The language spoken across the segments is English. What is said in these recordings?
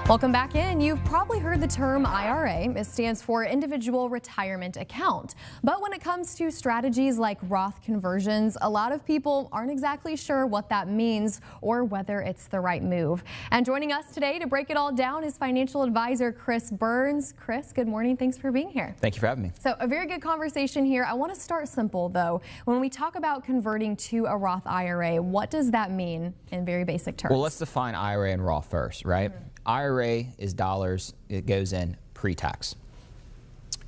Welcome back in. You've probably heard the term IRA. It stands for Individual Retirement Account. But when it comes to strategies like Roth conversions, a lot of people aren't exactly sure what that means or whether it's the right move. And joining us today to break it all down is financial advisor Chris Burns. Chris, good morning. Thanks for being here. Thank you for having me. So a very good conversation here. I want to start simple though. When we talk about converting to a Roth IRA, what does that mean in very basic terms? Well, let's define IRA and Roth first, right? IRA is dollars. It goes in pre-tax.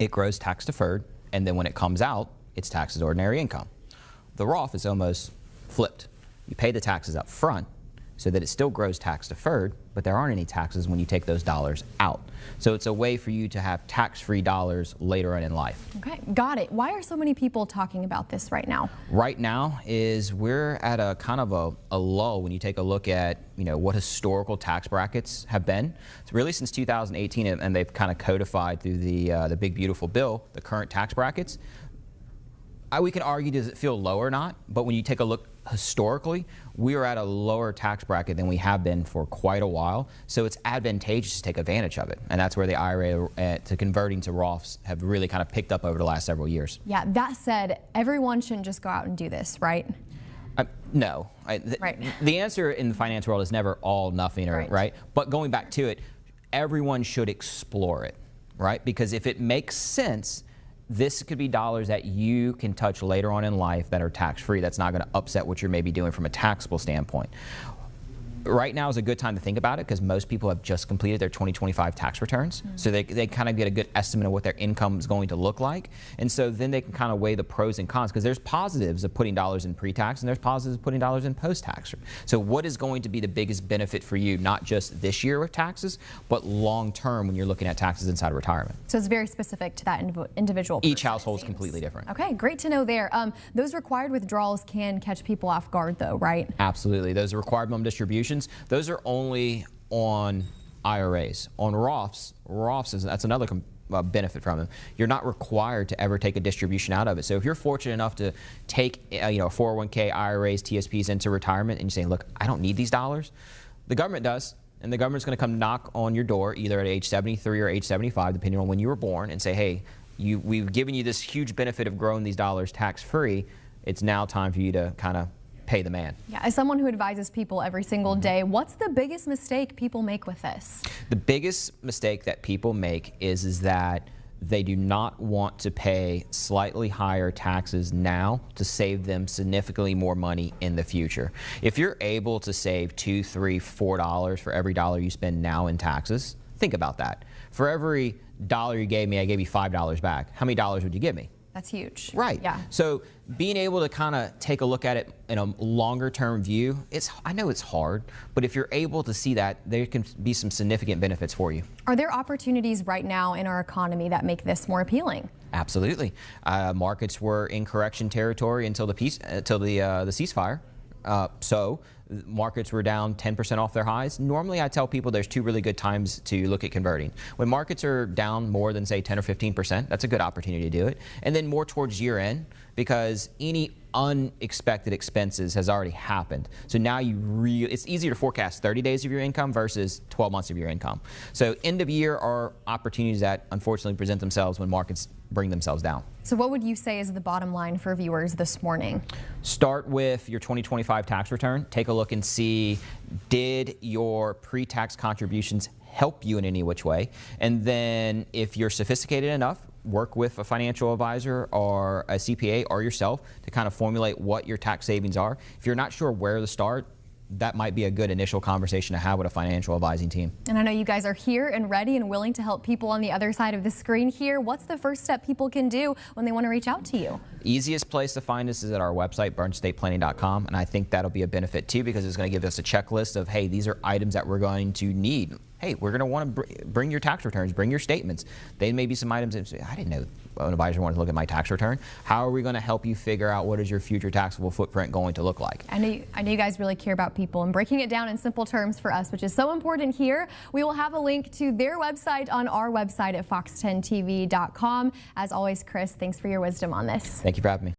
It grows tax deferred, and then when it comes out, it's taxed as ordinary income. The Roth is almost flipped. You pay the taxes up front so that it still grows tax deferred, but there aren't any taxes when you take those dollars out. So it's a way for you to have tax-free dollars later on in life. Okay, got it. Why are so many people talking about this right now? Right now is we're at a kind of a lull when you take a look at what historical tax brackets have been. It's really since 2018, and they've kind of codified through the big beautiful bill the current tax brackets. We can argue, does it feel low or not? But when you take a look historically, we are at a lower tax bracket than we have been for quite a while. So it's advantageous to take advantage of it. And that's where the IRA to converting to Roths have really kind of picked up over the last several years. Yeah, that said, everyone shouldn't just go out and do this, right? No. Right. The answer in the finance world is never all nothing, right? But going back to it, everyone should explore it, right? Because if it makes sense, this could be dollars that you can touch later on in life that are tax-free. That's not going to upset what you're maybe doing from a taxable standpoint. Right now is a good time to think about it because most people have just completed their 2025 tax returns. So they kind of get a good estimate of what their income is going to look like. And so then they can kind of weigh the pros and cons because there's positives of putting dollars in pre-tax and there's positives of putting dollars in post-tax. So what is going to be the biggest benefit for you, not just this year with taxes, but long term when you're looking at taxes inside of retirement? So it's very specific to that individual person. Each household is completely different. Okay, great to know there. Those required withdrawals can catch people off guard though, right? Absolutely. Those required minimum distributions, those are only on IRAs. On Roths, that's another benefit from them. You're not required to ever take a distribution out of it. So if you're fortunate enough to take 401k, IRAs, TSPs into retirement and you say, look, I don't need these dollars, the government does. And the government's going to come knock on your door either at age 73 or age 75, depending on when you were born, and say, hey, we've given you this huge benefit of growing these dollars tax-free. It's now time for you to kind of pay the man. Yeah, as someone who advises people every single day, what's the biggest mistake people make with this? The biggest mistake that people make is that they do not want to pay slightly higher taxes now to save them significantly more money in the future. If you're able to save $2, $3, $4 for every dollar you spend now in taxes, think about that. For every dollar you gave me, I gave you $5 back. How many dollars would you give me? That's huge. Right. Yeah. So being able to kind of take a look at it in a longer term view, I know it's hard, but if you're able to see that, there can be some significant benefits for you. Are there opportunities right now in our economy that make this more appealing? Absolutely. Markets were in correction territory until the ceasefire. So markets were down 10% off their highs. Normally I tell people there's two really good times to look at converting. When markets are down more than say 10 or 15%, that's a good opportunity to do it. And then more towards year end because any unexpected expenses has already happened. So now it's easier to forecast 30 days of your income versus 12 months of your income. So end of year are opportunities that unfortunately present themselves when markets bring themselves down. So what would you say is the bottom line for viewers this morning? Start with your 2025 tax return. Take a look and see, did your pre-tax contributions help you in any which way? And then if you're sophisticated enough, work with a financial advisor or a CPA or yourself to kind of formulate what your tax savings are. If you're not sure where to start, that might be a good initial conversation to have with a financial advising team. And I know you guys are here and ready and willing to help people on the other side of the screen here. What's the first step people can do when they want to reach out to you? Easiest place to find us is at our website, burnstateplanning.com, and I think that'll be a benefit too because it's going to give us a checklist of, hey, these are items that we're going to need. Hey, we're going to want to bring your tax returns, bring your statements. They may be some items that say, I didn't know an advisor wanted to look at my tax return. How are we going to help you figure out what is your future taxable footprint going to look like? I know you guys really care about people and breaking it down in simple terms for us, which is so important here. We will have a link to their website on our website at fox10tv.com. As always, Chris, thanks for your wisdom on this. Thank you for having me.